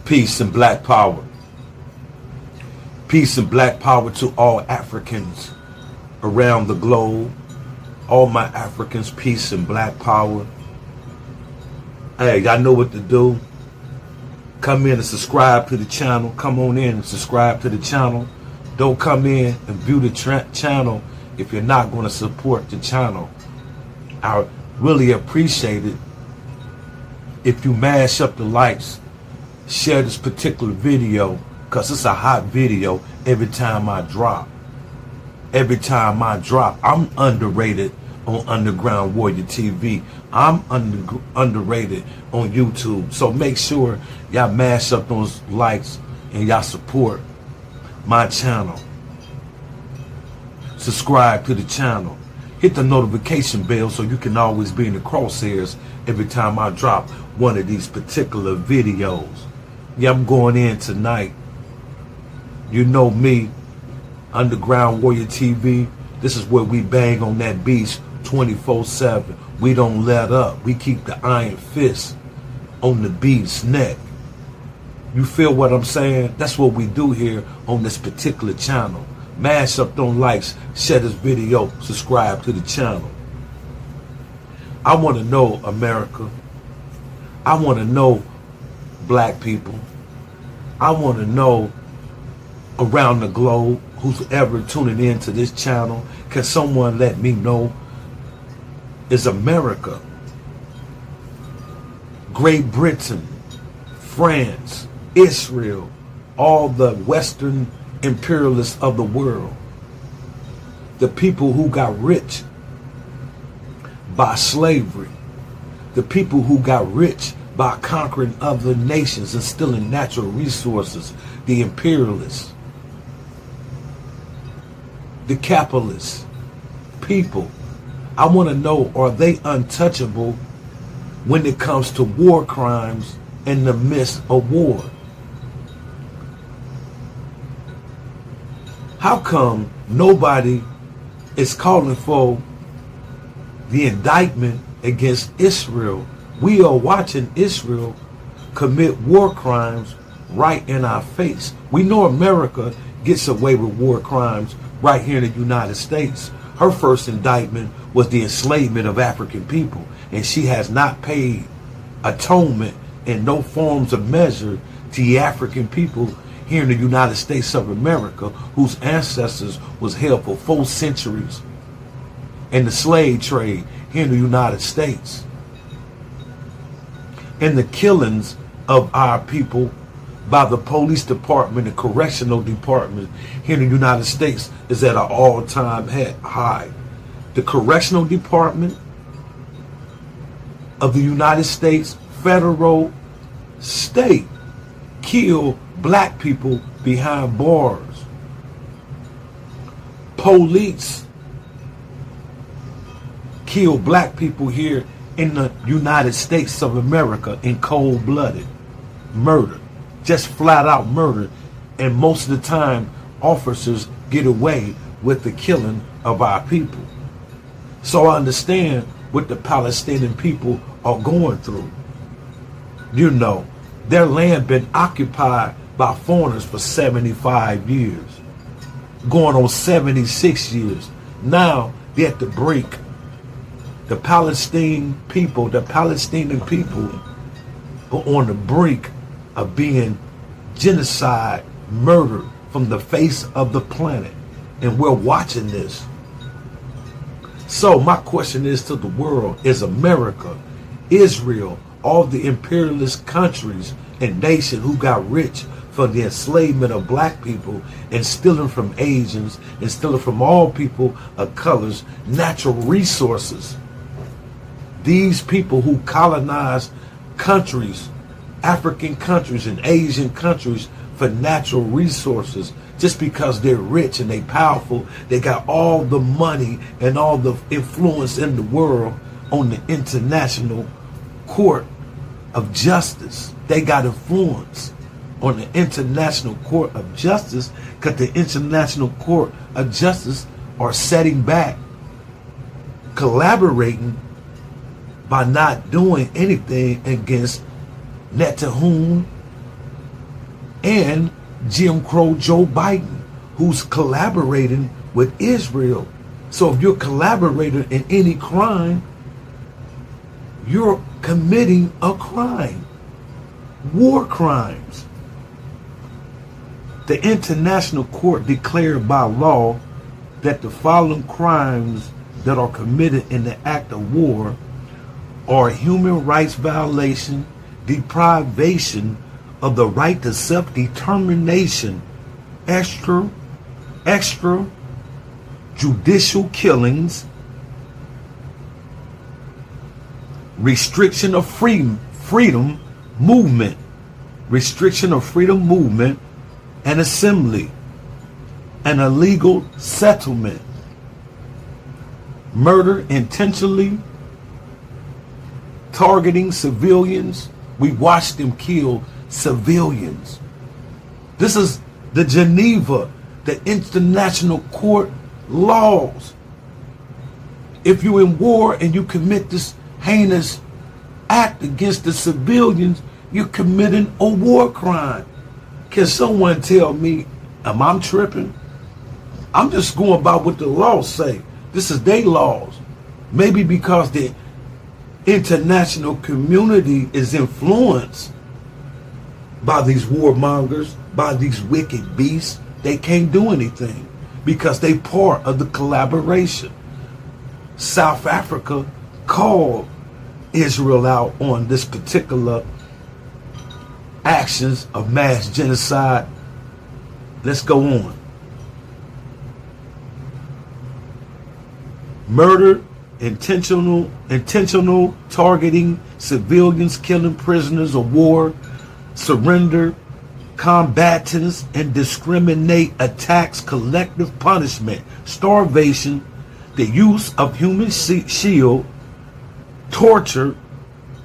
Peace and black power. Peace and black power to all Africans around the globe. All my Africans, peace and black power. Hey, y'all know what to do. Come in and subscribe to the channel. Come on in and subscribe to the channel. Don't come in and view the channel if you're not going to support the channel. I really appreciate it if you mash up the likes. Share this particular video because it's a hot video every time I drop. Every time I drop, I'm underrated on Underground Warrior TV. I'm underrated on YouTube. So make sure y'all mash up those likes and y'all support my channel. Subscribe to the channel. Hit the notification bell so you can always be in the crosshairs every time I drop one of these particular videos. Yeah, I'm going in tonight. You know me, Underground Warrior TV. This is where we bang on that beach 24/7. We don't let up. We keep the iron fist on the beast's neck. You feel what I'm saying? That's what we do here on this particular channel. Mash up them likes, share this video, subscribe to the channel. I want to know America. I want to know black people. I want to know around the globe who's ever tuning into this channel. Can someone let me know? Is America, Great Britain, France, Israel, all the Western imperialists of the world, the people who got rich by slavery, the people who got rich by conquering other nations and stealing natural resources, the imperialists, the capitalists, people. I want to know, are they untouchable when it comes to war crimes in the midst of war? How come nobody is calling for the indictment against Israel? We are watching Israel commit war crimes right in our face. We know America gets away with war crimes right here in the United States. Her first indictment was the enslavement of African people, and she has not paid atonement in no forms of measure to the African people here in the United States of America, whose ancestors was held for 4 centuries in the slave trade here in the United States. And the killings of our people by the police department and correctional department here in the United States is at an all-time high. The correctional department of the United States, federal, state, kill black people behind bars. Police kill black people here in the United States of America in cold-blooded murder. Just flat out murder. And most of the time, officers get away with the killing of our people. So I understand what the Palestinian people are going through. You know, their land been occupied by foreigners for 75 years. Going on 76 years. Now they're at the brink. The Palestinian people are on the brink of being genocide, murdered from the face of the planet. And we're watching this. So my question is to the world, is America, Israel, all the imperialist countries and nations who got rich from the enslavement of black people and stealing from Asians and stealing from all people of colors, natural resources. These people who colonized countries, African countries and Asian countries for natural resources, just because they're rich and they powerful, they got all the money and all the influence in the world on the International Court of Justice. They got influence on the International Court of Justice because the International Court of Justice are setting back, collaborating by not doing anything against Netanyahu and Jim Crow Joe Biden, who's collaborating with Israel. So if you're collaborating in any crime, you're committing a crime. War crimes. The International Court declared by law that the following crimes that are committed in the act of war are human rights violation, deprivation of the right to self-determination, extra judicial killings, restriction of freedom movement, and assembly, an illegal settlement, murder intentionally targeting civilians. We watched them kill civilians. This is the Geneva, the International Court laws. If you're in war and you commit this heinous act against the civilians, you're committing a war crime. Can someone tell me, am I tripping? I'm just going by what the laws say. This is their laws. Maybe because the international community is influenced by these warmongers, by these wicked beasts, they can't do anything because they part of the collaboration. South Africa called Israel out on this particular actions of mass genocide. Let's go on. Murder, intentional targeting civilians, killing prisoners of war, surrender combatants, and discriminate attacks, collective punishment, starvation, the use of human shield, torture,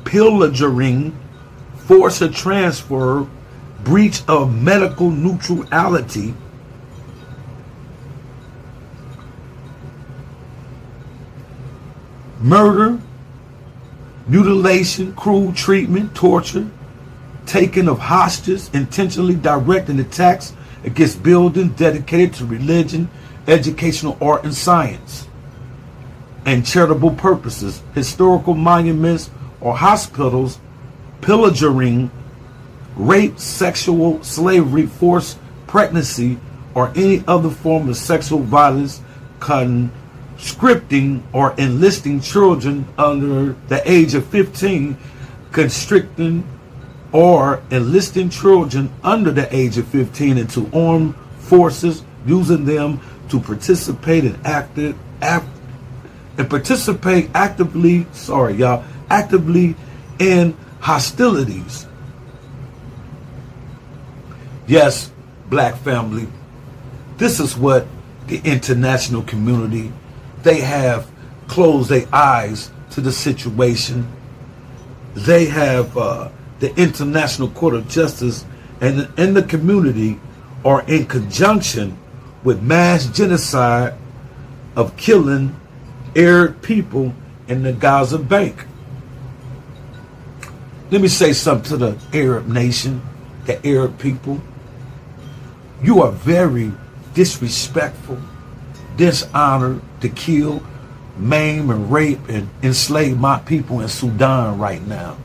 pillaging, force of transfer, breach of medical neutrality, murder, mutilation, cruel treatment, torture, taking of hostages, intentionally directing attacks against buildings dedicated to religion, educational, art, and science, and charitable purposes, historical monuments or hospitals, pillaging, rape, sexual slavery, forced pregnancy, or any other form of sexual violence, conscripting or enlisting children under the age of 15, constricting or enlisting children under the age of 15 into armed forces, using them to participate in actively in hostilities. Yes, black family, this is what the international community, they have closed their eyes to the situation. They have the International Court of Justice and the community are in conjunction with mass genocide of killing Arab people in the Gaza Bank. Let me say something to the Arab nation, the Arab people. You are very disrespectful, dishonored to kill, maim, and rape and enslave my people in Sudan right now.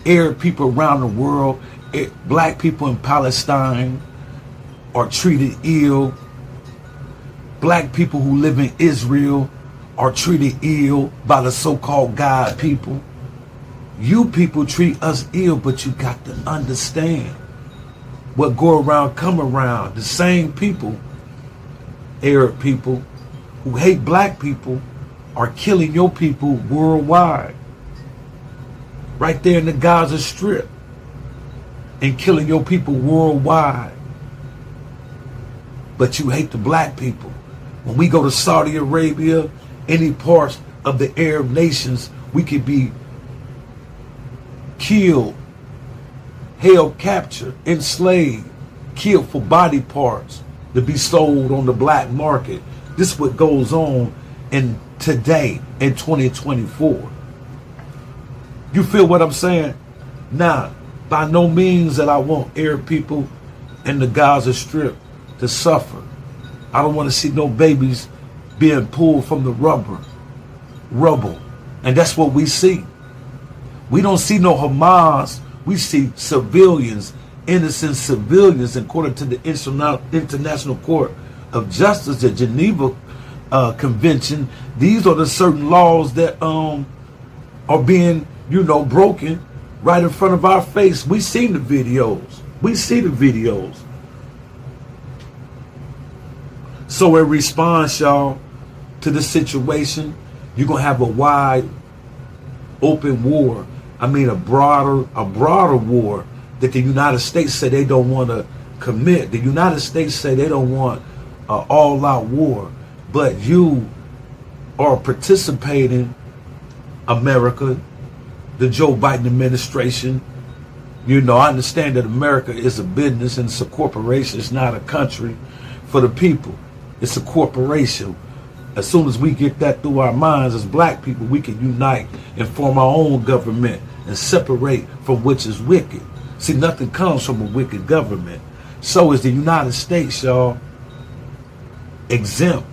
Arab people around the world, black people in Palestine are treated ill. Black people who live in Israel are treated ill by the so-called God people. You people treat us ill, but you got to understand what go around, come around. The same people, Arab people, who hate black people are killing your people worldwide. Right there in the Gaza Strip. And killing your people worldwide. But you hate the black people. When we go to Saudi Arabia, any parts of the Arab nations, we could be killed, held captured, enslaved, killed for body parts to be sold on the black market. This is what goes on in today in 2024. You feel what I'm saying? Now, By no means that I want Arab people in the Gaza Strip to suffer. I don't want to see no babies being pulled from the rubble. And that's what we see. We don't see no Hamas. We see civilians, innocent civilians, according to the International Court of Justice, the Geneva Convention. These are the certain laws that are being, broken right in front of our face. We see the videos. We see the videos. So in response, y'all, to the situation, you're going to have a wide open war. I mean, a broader war that the United States say they don't want to commit. The United States say they don't want an all-out war. But you are participating, America, the Joe Biden administration. I understand that America is a business and it's a corporation. It's not a country for the people. It's a corporation. As soon as we get that through our minds as black people, we can unite and form our own government and separate from which is wicked. See, nothing comes from a wicked government. So is the United States, y'all, exempt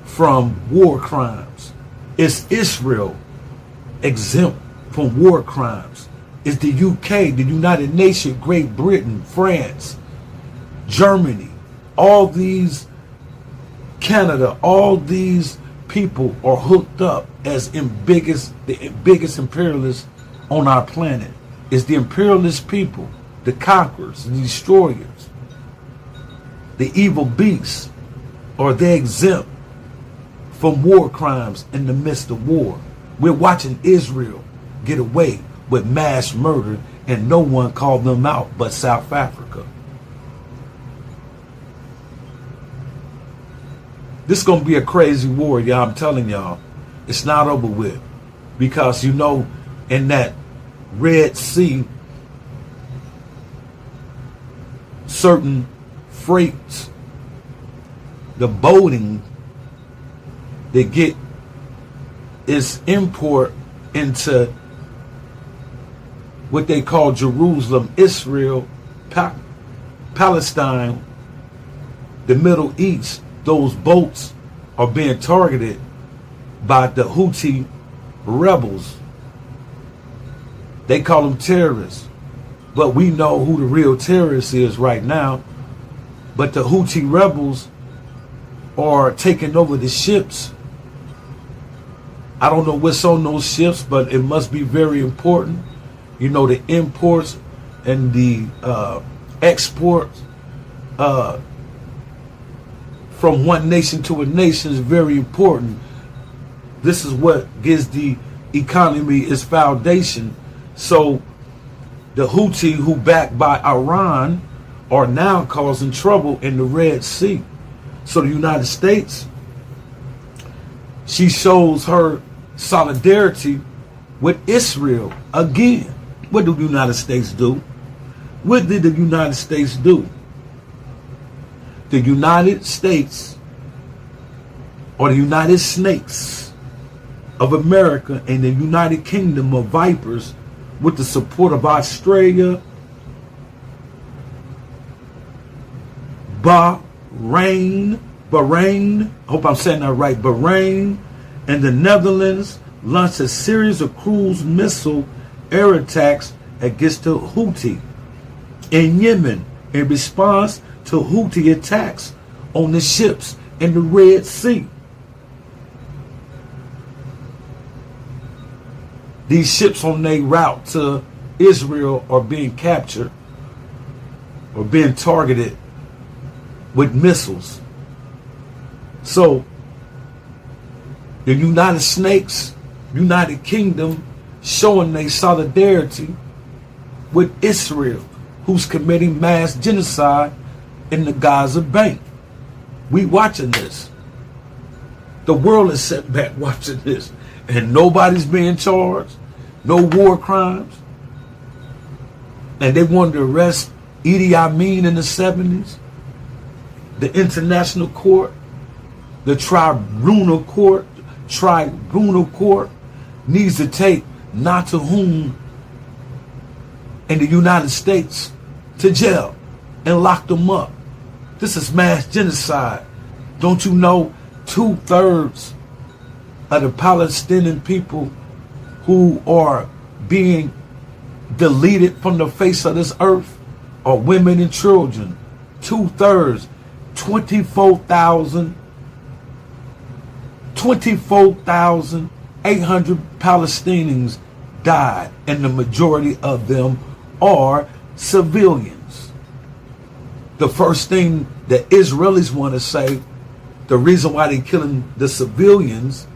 from war crimes. Is Israel exempt from war crimes? Is the UK, the United Nations, Great Britain, France, Germany, all these, Canada, all these people are hooked up as the biggest imperialists on our planet. It's the imperialist people, the conquerors, the destroyers, the evil beasts. Are they exempt from war crimes in the midst of war? We're watching Israel get away with mass murder and no one called them out but South Africa. This is going to be a crazy war, y'all. I'm telling y'all, it's not over with. Because, in that Red Sea, certain freights, the boating, they get its import into what they call Jerusalem, Israel, Palestine, the Middle East. Those boats are being targeted by the Houthi rebels. They call them terrorists. But we know who the real terrorist is right now. But the Houthi rebels are taking over the ships. I don't know what's on those ships, but it must be very important. The imports and the exports from one nation to a nation is very important. This is what gives the economy its foundation. So the Houthi, who backed by Iran, are now causing trouble in the Red Sea. So the United States, she shows her solidarity with Israel again. What did the United States do? What did the United States do? The United States, or the United Snakes of America and the United Kingdom of Vipers, with the support of Australia, Bahrain, I hope I'm saying that right, Bahrain, and the Netherlands, launched a series of cruise missile air attacks against the Houthi in Yemen in response to Houthi attacks on the ships in the Red Sea. These ships on their route to Israel are being captured or being targeted with missiles. So the United Snakes, United Kingdom, showing their solidarity with Israel, who's committing mass genocide in the Gaza Bank. We watching this. The world is set back watching this. And nobody's being charged. No war crimes. And they wanted to arrest Idi Amin in the 70s. The International Court, the Tribunal Court needs to take not to whom in the United States to jail and locked them up. This is mass genocide. Don't you know 2/3 of the Palestinian people who are being deleted from the face of this earth are women and children? 2/3, 24,800 Palestinians died, and the majority of them are civilians. The first thing the Israelis want to say, the reason why they're killing the civilians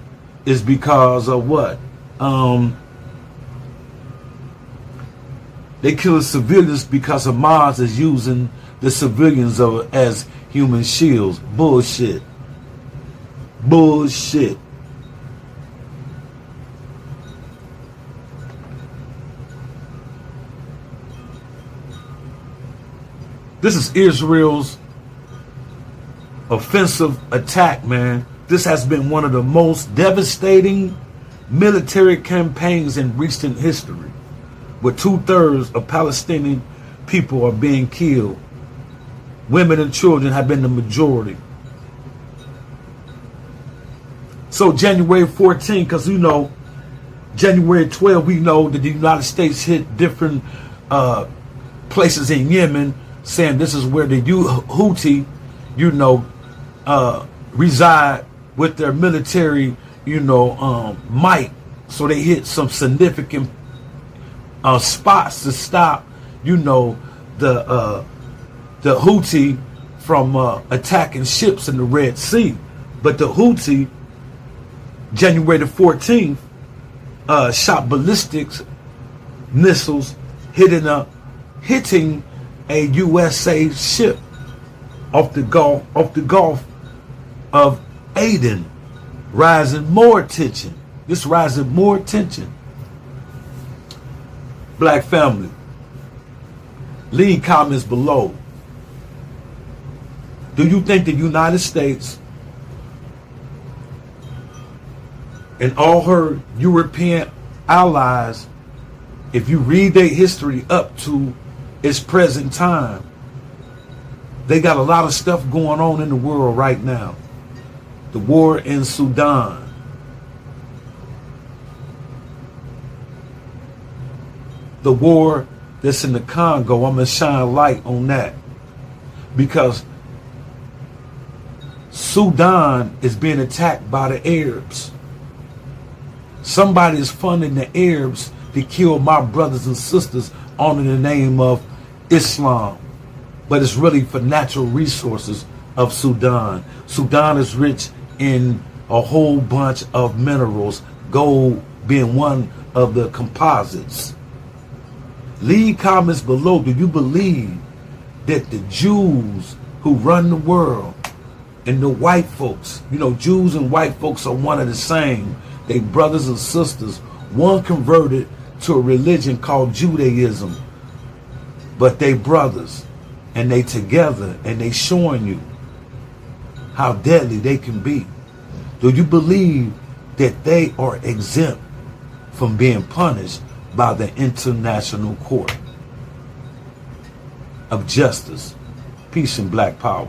is because of what? They kill the civilians because Hamas is using the civilians as human shields. Bullshit. Bullshit. This is Israel's offensive attack, man. This has been one of the most devastating military campaigns in recent history, where 2/3 of Palestinian people are being killed. Women and children have been the majority. So January 14, because you know, January 12, we know that the United States hit different places in Yemen, saying this is where the Houthi, reside with their military, might. So they hit some significant spots to stop, the Houthi from attacking ships in the Red Sea. But the Houthi, January the 14th, shot ballistics missiles hitting a USA ship off the Gulf of Aden, rising more tension. This rising more tension. Black family, leave comments below. Do you think the United States and all her European allies, if you read their history up to its present time, they got a lot of stuff going on in the world right now? The war in Sudan, the war that's in the Congo. I'm going to shine light on that, because Sudan is being attacked by the Arabs. Somebody is funding the Arabs to kill my brothers and sisters under the name of Islam, but it's really for natural resources of Sudan. Sudan is rich in a whole bunch of minerals, gold being one of the composites. Leave comments below. Do you believe that the Jews who run the world and the white folks, Jews and white folks are one and the same? They brothers and sisters. One converted to a religion called Judaism, but they brothers, and they together, and they showing you how deadly they can be. Do you believe that they are exempt from being punished by the International Court of Justice? Peace and black power.